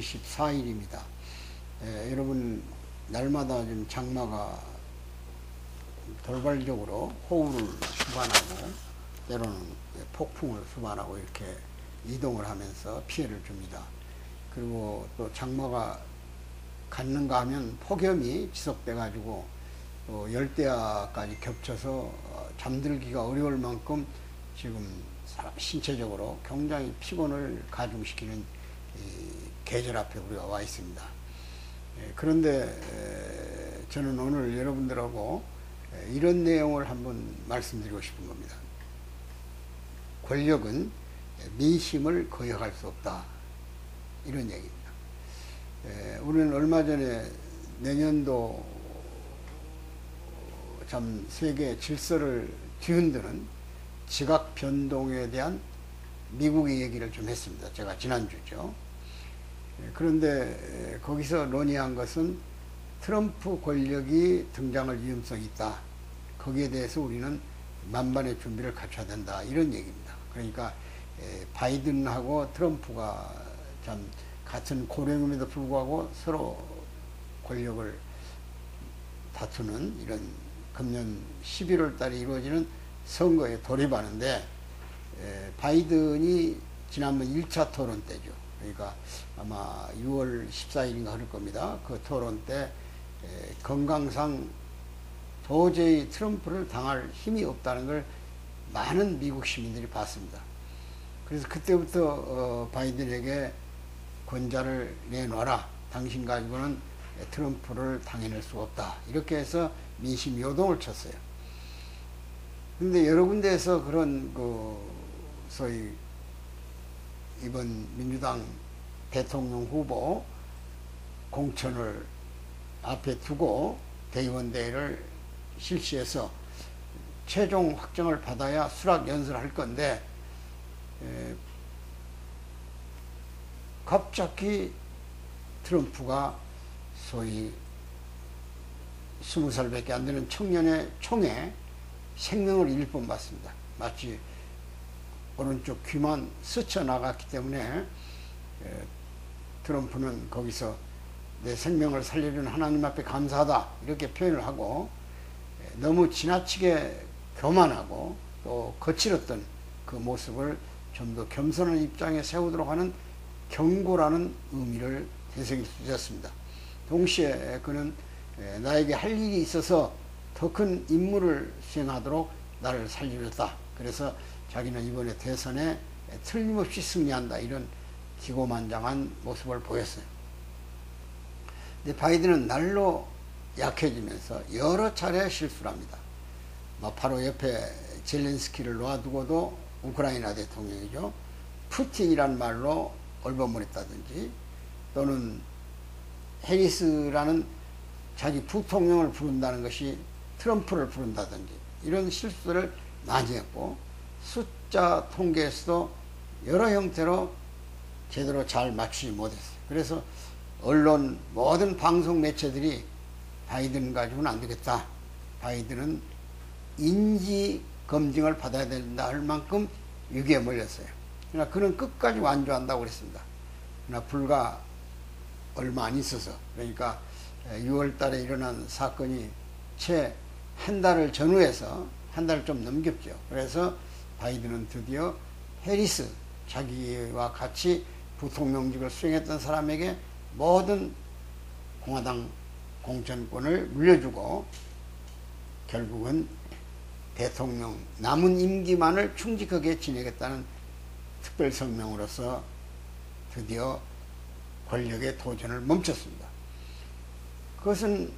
14일입니다. 여러분, 날마다 좀 장마가 돌발적으로 호우를 수반하고 때로는 폭풍을 수반하고 이렇게 이동을 하면서 피해를 줍니다. 그리고 또 장마가 갔는가 하면 폭염이 지속돼 가지고 또 열대야까지 겹쳐서 잠들기가 어려울 만큼 지금 신체적으로 굉장히 피곤을 가중시키는 계절 앞에 우리가 와 있습니다. 그런데 저는 오늘 여러분들하고 이런 내용을 한번 말씀드리고 싶은 겁니다. 권력은 민심을 거역할 수 없다, 이런 얘기입니다. 우리는 얼마 전에 내년도 참 세계 질서를 뒤흔드는 지각 변동에 대한 미국의 얘기를 좀 했습니다. 제가 지난주죠. 그런데 거기서 논의한 것은 트럼프 권력이 등장할 위험성이 있다. 거기에 대해서 우리는 만반의 준비를 갖춰야 된다, 이런 얘기입니다. 그러니까 바이든하고 트럼프가 참 같은 고령임에도 불구하고 서로 권력을 다투는 이런 금년 11월 달에 이루어지는 선거에 돌입하는데, 바이든이 지난번 1차 토론 때죠. 그러니까 아마 6월 14일인가 그럴 겁니다. 그 토론 때 건강상 도저히 트럼프를 당할 힘이 없다는 걸 많은 미국 시민들이 봤습니다. 그래서 그때부터 바이든에게 권자를 내놔라, 당신 가지고는 트럼프를 당해낼 수 없다, 이렇게 해서 민심 요동을 쳤어요. 근데 여러 군데에서 그런 소위 이번 민주당 대통령 후보 공천을 앞에 두고 대의원대회를 실시해서 최종 확정을 받아야 수락 연설을 할 건데, 갑자기 트럼프가 소위 20살밖에 안 되는 청년의 총에 생명을 잃을 뻔봤습니다. 마치 오른쪽 귀만 스쳐 나갔기 때문에 트럼프는 거기서 내 생명을 살려준 하나님 앞에 감사하다, 이렇게 표현을 하고, 너무 지나치게 교만하고 또 거칠었던 그 모습을 좀 더 겸손한 입장에 세우도록 하는 경고라는 의미를 되새겼습니다. 동시에 그는 나에게 할 일이 있어서 더 큰 임무를 수행하도록 나를 살려줬다. 그래서 자기는 이번에 대선에 틀림없이 승리한다, 이런 기고만장한 모습을 보였어요. 근데 바이든은 날로 약해지면서 여러 차례 실수를 합니다. 바로 옆에 젤렌스키를 놔두고도 우크라이나 대통령이죠. 푸틴이란 말로 얼버무렸다든지, 또는 해리스라는 자기 부통령을 부른다는 것이 트럼프를 부른다든지, 이런 실수를 많이 했고, 숫자 통계에서도 여러 형태로 제대로 잘 맞추지 못했어요. 그래서 언론, 모든 방송 매체들이 바이든 가지고는 안 되겠다, 바이든은 인지 검증을 받아야 된다 할 만큼 위기에 몰렸어요. 그러나 그는 끝까지 완주한다고 그랬습니다. 그러나 불과 얼마 안 있어서, 그러니까 6월 달에 일어난 사건이 채 한 달을 전후해서 한 달 좀 넘겼죠. 그래서 바이든은 드디어 해리스, 자기와 같이 부통령직을 수행했던 사람에게 모든 공화당 공천권을 물려주고, 결국은 대통령 남은 임기만을 충직하게 지내겠다는 특별 성명으로서 드디어 권력의 도전을 멈췄습니다. 그것은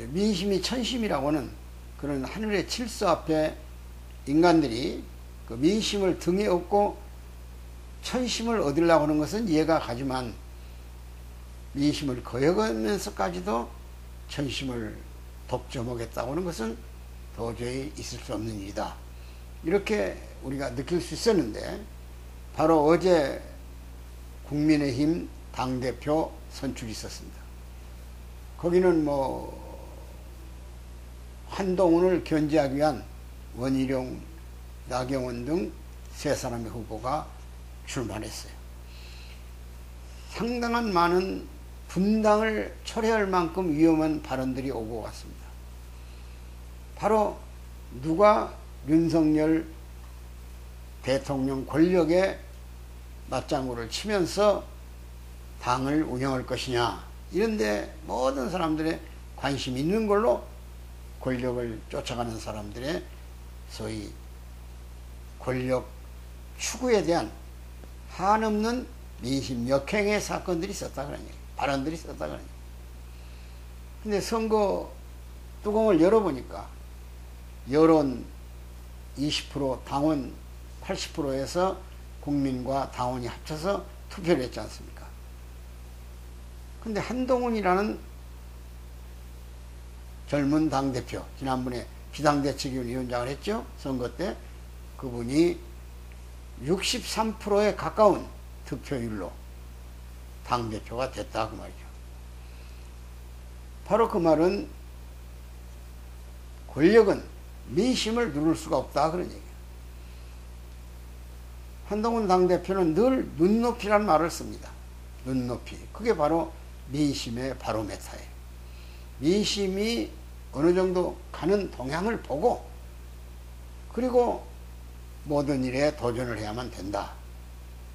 민심이 천심이라고는 그런 하늘의 질서 앞에 인간들이 그 민심을 등에 업고 천심을 얻으려고 하는 것은 이해가 가지만, 민심을 거역하면서까지도 천심을 독점하겠다고 하는 것은 도저히 있을 수 없는 일이다, 이렇게 우리가 느낄 수 있었는데, 바로 어제 국민의힘 당대표 선출이 있었습니다. 거기는 한동훈을 견제하기 위한 원희룡, 나경원 등 세 사람의 후보가 출마했어요. 상당한 많은 분당을 초래할 만큼 위험한 발언들이 오고 갔습니다. 바로 누가 윤석열 대통령 권력에 맞장구를 치면서 당을 운영할 것이냐, 이런데 모든 사람들의 관심이 있는 걸로 권력을 쫓아가는 사람들의 소위 권력 추구에 대한 한없는 민심 역행의 사건들이 있었다 그런 얘기예요. 발언들이 있었다 그런 얘기예요. 근데 선거 뚜껑을 열어보니까 여론 20%, 당원 80%에서 국민과 당원이 합쳐서 투표를 했지 않습니까? 근데 한동훈이라는 젊은 당대표, 지난번에 비당대책위원 위원장을 했죠. 선거 때 그분이 63%에 가까운 득표율로 당대표가 됐다 그 말이죠. 바로 그 말은 권력은 민심을 누를 수가 없다 그런 얘기예요. 한동훈 당대표는 늘 눈높이란 말을 씁니다. 눈높이. 그게 바로 민심의 바로메타예요. 민심이 어느 정도 가는 동향을 보고 그리고 모든 일에 도전을 해야만 된다.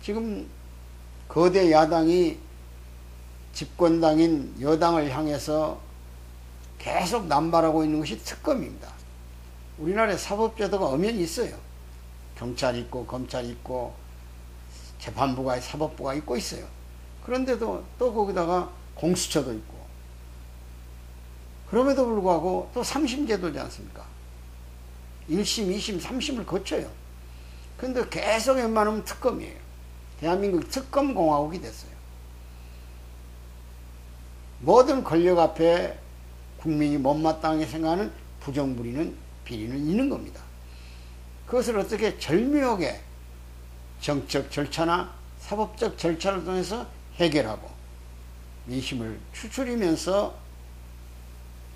지금 거대 야당이 집권당인 여당을 향해서 계속 남발하고 있는 것이 특검입니다. 우리나라에 사법제도가 엄연히 있어요. 경찰이 있고 검찰이 있고 재판부가 사법부가 있고 있어요. 그런데도 또 거기다가 공수처도 있고 그럼에도 불구하고 또 3심제도지 않습니까? 1심, 2심, 3심을 거쳐요. 그런데 계속 웬만하면 특검이에요. 대한민국 특검공화국이 됐어요. 모든 권력 앞에 국민이 못마땅하게 생각하는 부정부리는 비리는 있는 겁니다. 그것을 어떻게 절묘하게 정적 절차나 사법적 절차를 통해서 해결하고 민심을 추스리면서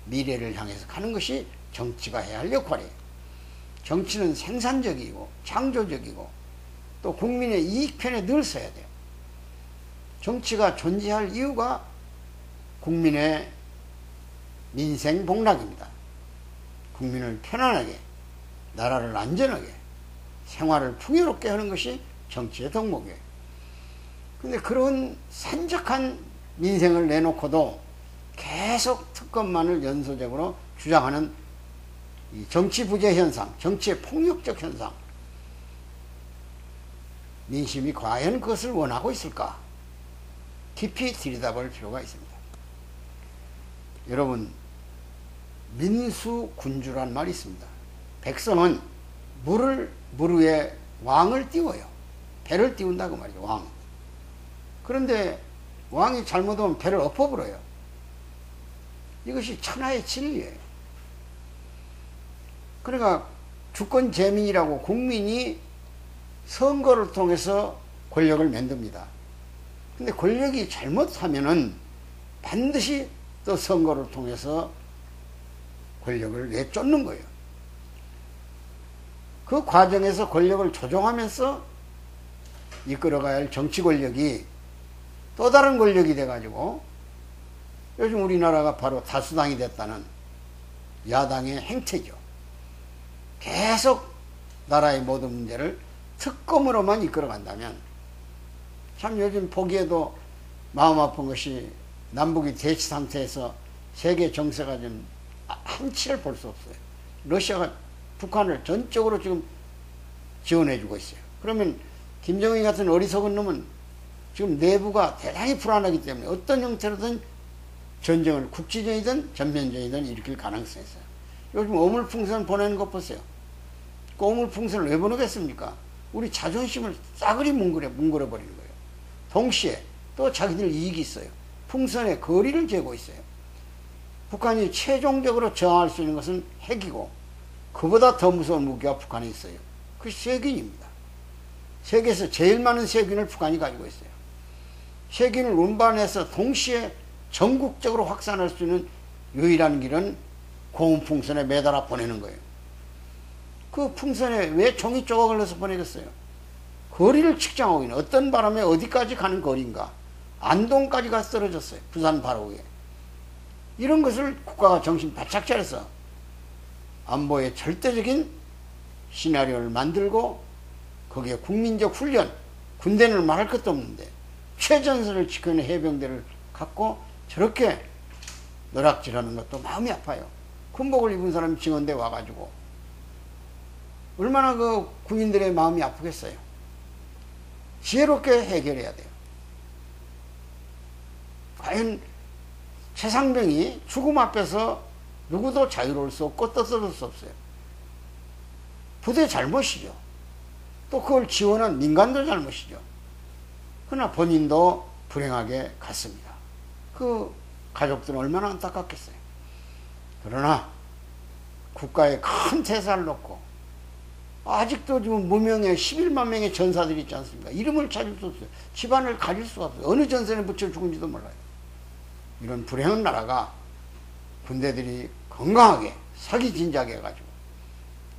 미래를 향해서 가는 것이 정치가 해야 할 역할이에요. 정치는 생산적이고 창조적이고 또 국민의 이익편에 늘 서야 돼요. 정치가 존재할 이유가 국민의 민생 복락입니다. 국민을 편안하게, 나라를 안전하게, 생활을 풍요롭게 하는 것이 정치의 덕목이에요. 근데 그런 산적한 민생을 내놓고도 계속 특검만을 연소적으로 주장하는 이 정치 부재 현상, 정치의 폭력적 현상, 민심이 과연 그것을 원하고 있을까? 깊이 들여다볼 필요가 있습니다. 여러분, 민수군주란 말이 있습니다. 백성은 물 위에 왕을 띄워요. 배를 띄운다고 말이죠. 왕. 그런데 왕이 잘못하면 배를 엎어버려요. 이것이 천하의 진리예요. 그러니까 주권재민이라고 국민이 선거를 통해서 권력을 만듭니다. 근데 권력이 잘못하면은 반드시 또 선거를 통해서 권력을 내쫓는 거예요. 그 과정에서 권력을 조종하면서 이끌어가야 할 정치 권력이 또 다른 권력이 돼가지고 요즘 우리나라가 바로 다수당이 됐다는 야당의 행태죠. 계속 나라의 모든 문제를 특검으로만 이끌어간다면 참 요즘 보기에도 마음 아픈 것이 남북이 대치 상태에서 세계 정세가 좀 한치를 볼 수 없어요. 러시아가 북한을 전적으로 지금 지원해주고 있어요. 그러면 김정일 같은 어리석은 놈은 지금 내부가 대단히 불안하기 때문에 어떤 형태로든 전쟁을 국지전이든 전면전이든 일으킬 가능성이 있어요. 요즘 어물풍선 보내는 것 보세요. 그 어물풍선을 왜 보내겠습니까? 우리 자존심을 싸그리 뭉그려 버리는 거예요. 동시에 또 자기들 이익이 있어요. 풍선에 거리를 재고 있어요. 북한이 최종적으로 저항할 수 있는 것은 핵이고 그보다 더 무서운 무기가 북한에 있어요. 그 세균입니다. 세계에서 제일 많은 세균을 북한이 가지고 있어요. 세균을 운반해서 동시에 전국적으로 확산할 수 있는 유일한 길은 고온 풍선에 매달아 보내는 거예요. 그 풍선에 왜 종이 조각을 넣어서 보내겠어요? 거리를 측정하고 있는 어떤 바람에 어디까지 가는 거리인가, 안동까지 가서 떨어졌어요. 부산 바로 위에. 이런 것을 국가가 정신 바짝 차려서 안보의 절대적인 시나리오를 만들고 거기에 국민적 훈련, 군대는 말할 것도 없는데 최전선을 지키는 해병대를 갖고 저렇게 노략질하는 것도 마음이 아파요. 군복을 입은 사람이 증언대 와가지고 얼마나 그 군인들의 마음이 아프겠어요. 지혜롭게 해결해야 돼요. 과연 최상병이 죽음 앞에서 누구도 자유로울 수 없고 떠들을 수 없어요. 부대 잘못이죠. 또 그걸 지원한 민간도 잘못이죠. 그러나 본인도 불행하게 갔습니다. 그 가족들은 얼마나 안타깝겠어요. 그러나 국가에 큰 태사를 놓고 아직도 지금 무명의 11만 명의 전사들이 있지 않습니까? 이름을 찾을 수 없어요. 집안을 가릴 수가 없어요. 어느 전선에 붙여 죽은지도 몰라요. 이런 불행한 나라가 군대들이 건강하게 사기진작해 해가지고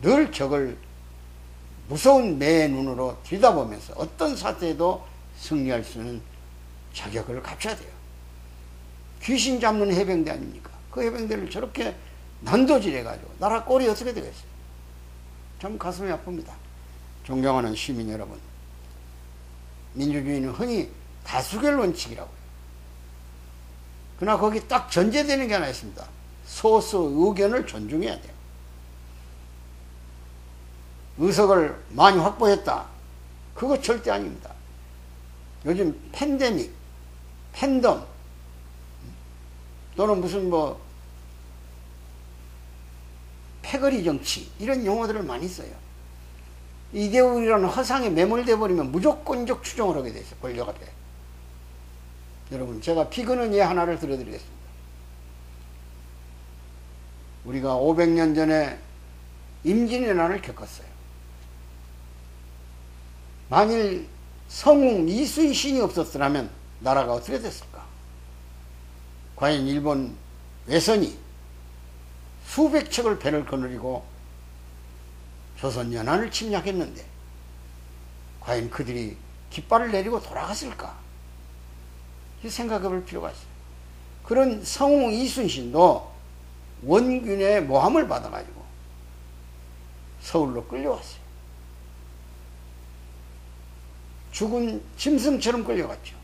늘 적을 무서운 매의 눈으로 들여다보면서 어떤 사태에도 승리할 수 있는 자격을 갖춰야 돼요. 귀신 잡는 해병대 아닙니까? 그 해병대를 저렇게 난도질해가지고 나라 꼴이 어떻게 되겠어요? 참 가슴이 아픕니다. 존경하는 시민 여러분, 민주주의는 흔히 다수결 원칙이라고 해요. 그러나 거기 딱 전제되는 게 하나 있습니다. 소수 의견을 존중해야 돼요. 의석을 많이 확보했다. 그거 절대 아닙니다. 요즘 팬데믹, 팬덤 또는 무슨 뭐 패거리 정치 이런 용어들을 많이 써요. 이데올이라는 허상에 매몰돼 버리면 무조건적 추종을 하게 돼 있어요. 권력 앞에. 여러분, 제가 피그는 예 하나를 들려드리겠습니다. 우리가 500년 전에 임진의 난을 겪었어요. 만일 성웅 이순신이 없었더라면 나라가 어떻게 됐을까? 과연 일본 외선이 수백 척을 배를 거느리고 조선 연안을 침략했는데 과연 그들이 깃발을 내리고 돌아갔을까? 생각해 볼 필요가 있어요. 그런 성웅 이순신도 원균의 모함을 받아가지고 서울로 끌려왔어요. 죽은 짐승처럼 끌려갔죠.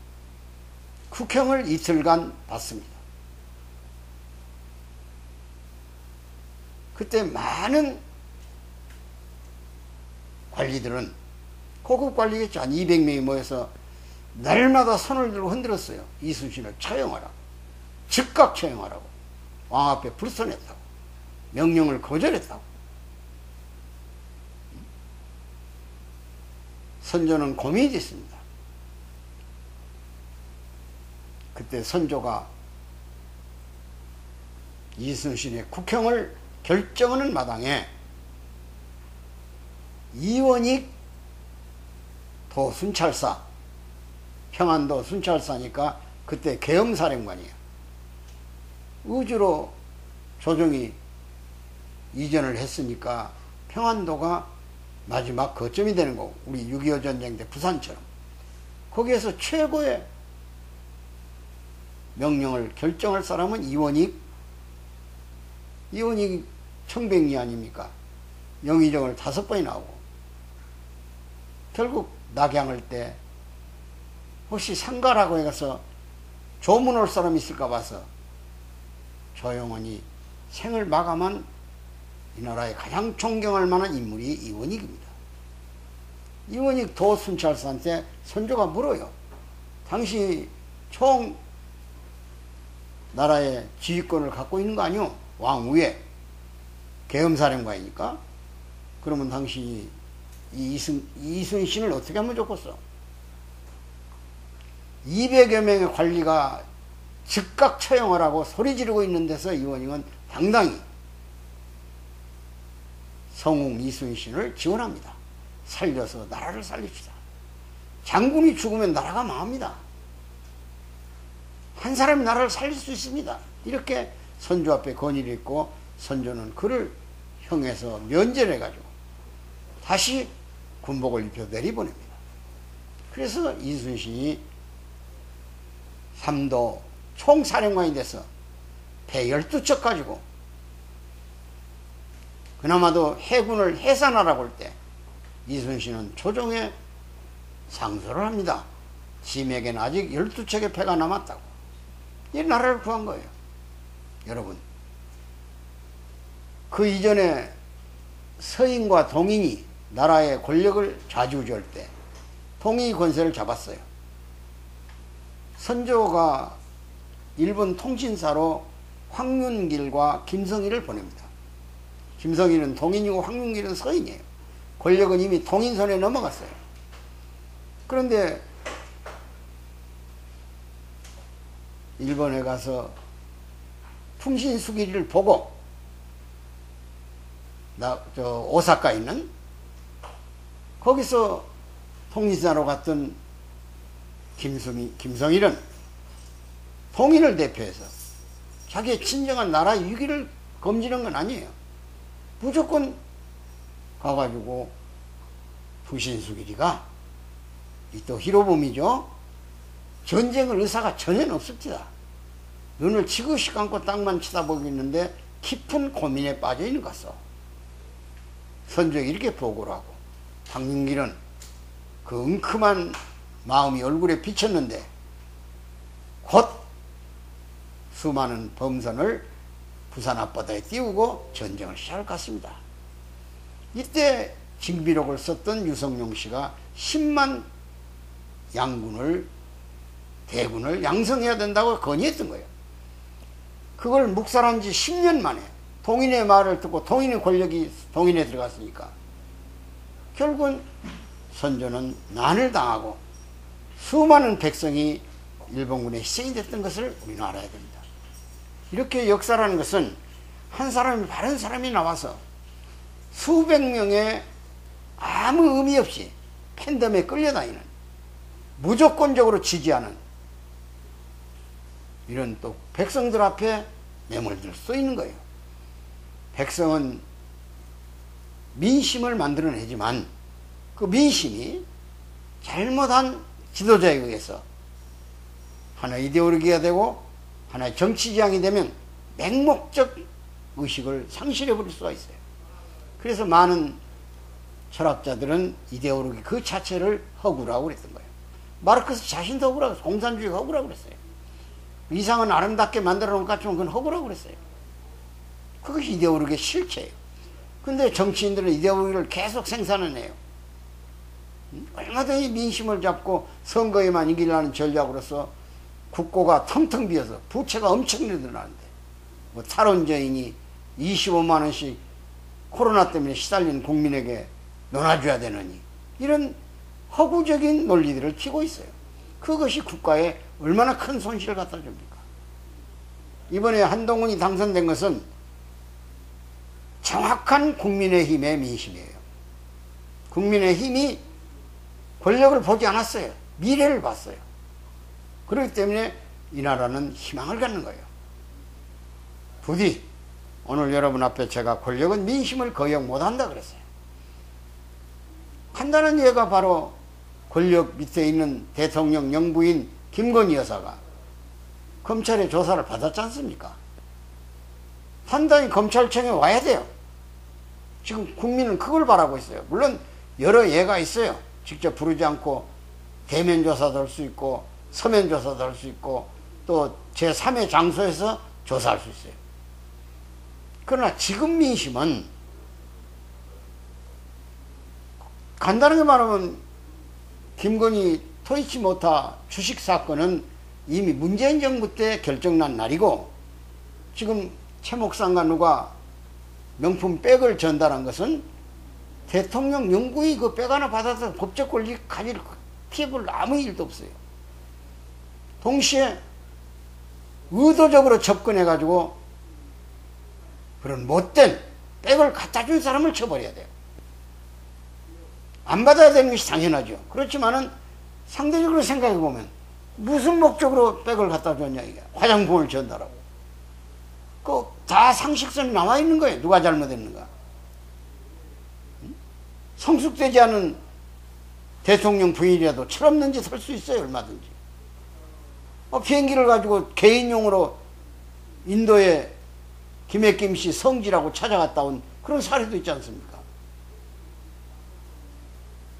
국형을 이틀간 받습니다. 그때 많은 관리들은, 고급 관리겠죠. 한 200명이 모여서 날마다 손을 들고 흔들었어요. 이순신을 처형하라고. 즉각 처형하라고. 왕 앞에 불선했다고. 명령을 거절했다고. 선조는 고민이 됐습니다. 그때 선조가 이순신의 국형을 결정하는 마당에 이원익 도순찰사, 평안도 순찰사니까 그때 계엄사령관이에요. 의주로 조정이 이전을 했으니까 평안도가 마지막 거점이 되는 거고, 우리 6.25 전쟁 때 부산처럼 거기에서 최고의 명령을 결정할 사람은 이원익 청백리 아닙니까? 영의정을 5번이나 하고 결국 낙양할 때 혹시 상가라고 해서 조문 올 사람 있을까 봐서 조용원이 생을 마감한 이 나라에 가장 존경할 만한 인물이 이원익입니다. 이원익 도순찰사한테 선조가 물어요. 당신이 총 나라의 지휘권을 갖고 있는 거 아니오? 왕 위에 계엄사령관이니까. 그러면 당신이 이순신을 어떻게 하면 좋겠어? 200여 명의 관리가 즉각 처형하라고 소리 지르고 있는 데서 이원익은 당당히 성웅 이순신을 지원합니다. 살려서 나라를 살립시다. 장군이 죽으면 나라가 망합니다. 한 사람이 나라를 살릴 수 있습니다. 이렇게 선조 앞에 건의를 했고, 선조는 그를 형에서 면제를 해가지고 다시 군복을 입혀 내리보냅니다. 그래서 이순신이 3도 총사령관이 돼서 배 12척 가지고 그나마도 해군을 해산하라고 할 때 이순신은 조정에 상소를 합니다. 짐에게는 아직 12척의 배가 남았다고. 이 나라를 구한 거예요. 여러분, 그 이전에 서인과 동인이 나라의 권력을 좌지우지할 때 동인이 권세를 잡았어요. 선조가 일본 통신사로 황윤길과 김성희를 보냅니다. 김성희는 동인이고 황윤길은 서인이에요. 권력은 이미 동인 손에 넘어갔어요. 그런데 일본에 가서 풍신수길을 보고 오사카에 있는 거기서 통신사로 갔던 김성일은 동인을 대표해서 자기의 친정한 나라 위기를 검지는 건 아니에요. 무조건 가가지고 풍신수길이가 또 히로부미죠. 전쟁을 의사가 전혀 없습니다. 눈을 지그시 감고 땅만 쳐다보고 있는데 깊은 고민에 빠져 있는 것이어. 선조에게 이렇게 보고를 하고 황윤길은 그 웅큼한 마음이 얼굴에 비쳤는데 곧 수많은 범선을 부산 앞바다에 띄우고 전쟁을 시작할 것 같습니다. 이때 징비록을 썼던 유성룡 씨가 10만 양군을 대군을 양성해야 된다고 건의했던 거예요. 그걸 묵살한 지 10년 만에 동인의 말을 듣고 동인의 권력이 동인에 들어갔으니까 결국은 선조는 난을 당하고 수많은 백성이 일본군에 희생이 됐던 것을 우리는 알아야 됩니다. 이렇게 역사라는 것은 한 사람이 바른 사람이 나와서 수백 명의 아무 의미 없이 팬덤에 끌려다니는 무조건적으로 지지하는 이런 또 백성들 앞에 매몰들 수 있는 거예요. 백성은 민심을 만들어내지만 그 민심이 잘못한 지도자에 의해서 하나의 이데올로기가 되고 하나의 정치 지향이 되면 맹목적 의식을 상실해버릴 수가 있어요. 그래서 많은 철학자들은 이데올로기 그 자체를 허구라고 그랬던 거예요. 마르크스 자신도 허구라고, 공산주의가 허구라고 그랬어요. 이상은 아름답게 만들어 놓은 것 같지만 그건 허구라고 그랬어요. 그것이 이데올로기의 실체예요. 근데 정치인들은 이데올로기를 계속 생산해내요. 얼마든지 민심을 잡고 선거에만 이기려는 전략으로서 국고가 텅텅 비어서 부채가 엄청 늘어나는데 뭐 탈원전이니 25만 원씩 코로나 때문에 시달린 국민에게 논아줘야 되느니 이런 허구적인 논리들을 튀고 있어요. 그것이 국가에 얼마나 큰 손실을 갖다 줍니까? 이번에 한동훈이 당선된 것은 정확한 국민의힘의 민심이에요. 국민의힘이 권력을 보지 않았어요. 미래를 봤어요. 그렇기 때문에 이 나라는 희망을 갖는 거예요. 부디 오늘 여러분 앞에 제가 권력은 민심을 거역 못한다 그랬어요. 한다는 예가 바로 권력 밑에 있는 대통령 영부인 김건희 여사가 검찰의 조사를 받았지 않습니까? 판단이 검찰청에 와야 돼요. 지금 국민은 그걸 바라고 있어요. 물론 여러 예가 있어요. 직접 부르지 않고 대면 조사도 할 수 있고 서면 조사도 할 수 있고 또 제3의 장소에서 조사할 수 있어요. 그러나 지금 민심은 간단하게 말하면 김건희 토이치모타 주식 사건은 이미 문재인 정부 때 결정난 날이고 지금 최 목사가 누가 명품 백을 전달한 것은 대통령 영구히 그 백 하나 받아서 법적 권리 가질 피해볼 아무 일도 없어요. 동시에 의도적으로 접근해가지고 그런 못된 백을 갖다 준 사람을 쳐버려야 돼요. 안 받아야 되는 것이 당연하죠. 그렇지만은 상대적으로 생각해보면 무슨 목적으로 백을 갖다 줬냐 이게 화장품을 전달하고 그 다 상식선이 나와 있는 거예요. 누가 잘못했는가. 성숙되지 않은 대통령 부인이라도 철없는 짓 할 수 있어요. 얼마든지. 비행기를 가지고 개인용으로 인도에 김해김 씨 성지라고 찾아갔다 온 그런 사례도 있지 않습니까?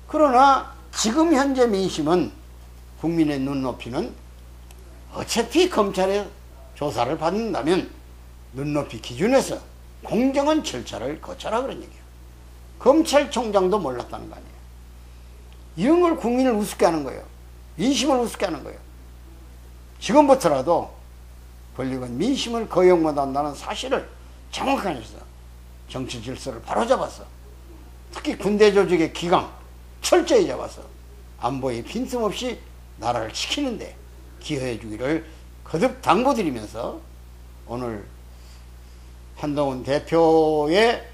그러나 지금 현재 민심은, 국민의 눈높이는 어차피 검찰의 조사를 받는다면 눈높이 기준에서 공정한 절차를 거쳐라 그런 얘기예요. 검찰총장도 몰랐다는 거 아니에요. 이런 걸 국민을 우습게 하는 거예요. 민심을 우습게 하는 거예요. 지금부터라도 권력은 민심을 거역 못한다는 사실을 정확하게 해서 정치 질서를 바로잡아서, 특히 군대 조직의 기강 철저히 잡아서 안보에 빈틈없이 나라를 지키는데 기여해 주기를 거듭 당부드리면서, 오늘 한동훈 대표의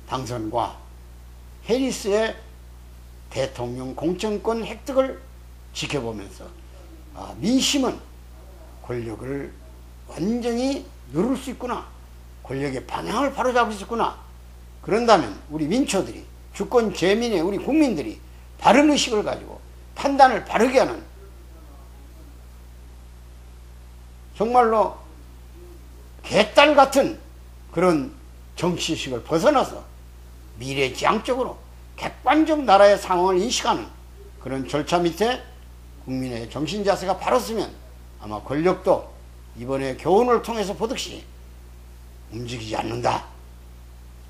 당선과 해리스의 대통령 공천권 획득을 지켜보면서 민심은 권력을 완전히 누를 수 있구나, 권력의 방향을 바로잡을 수 있구나. 그런다면 우리 민초들이, 주권 재민의 우리 국민들이 바른 의식을 가지고 판단을 바르게 하는, 정말로 개딸 같은 그런 정치의식을 벗어나서 미래지향적으로 객관적 나라의 상황을 인식하는 그런 절차 밑에 국민의 정신자세가 바로서면 아마 권력도 이번에 교훈을 통해서 보듯이 움직이지 않는다.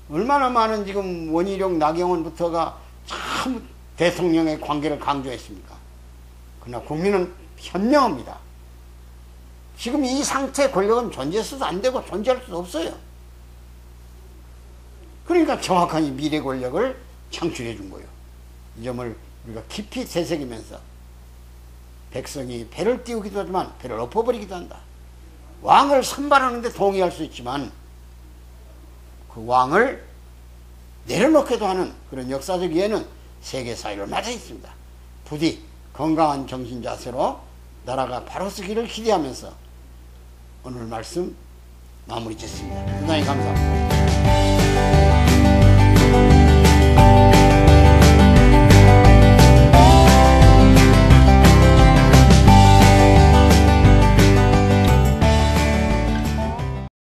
얼마나 많은 지금 원희룡, 나경원부터가 참 대통령의 관계를 강조했습니까? 그러나 국민은 현명합니다. 지금 이 상태의 권력은 존재해서도 안 되고 존재할 수도 없어요. 그러니까 정확한 이 미래 권력을 창출해 준 거예요. 이 점을 우리가 깊이 되새기면서, 백성이 배를 띄우기도 하지만 배를 엎어버리기도 한다. 왕을 선발하는데 동의할 수 있지만 그 왕을 내려놓기도 하는 그런 역사적 이해는 세계 사회를 맞아 있습니다. 부디 건강한 정신 자세로 나라가 바로 서기를 기대하면서 오늘 말씀 마무리 짓습니다. 대단히 감사합니다.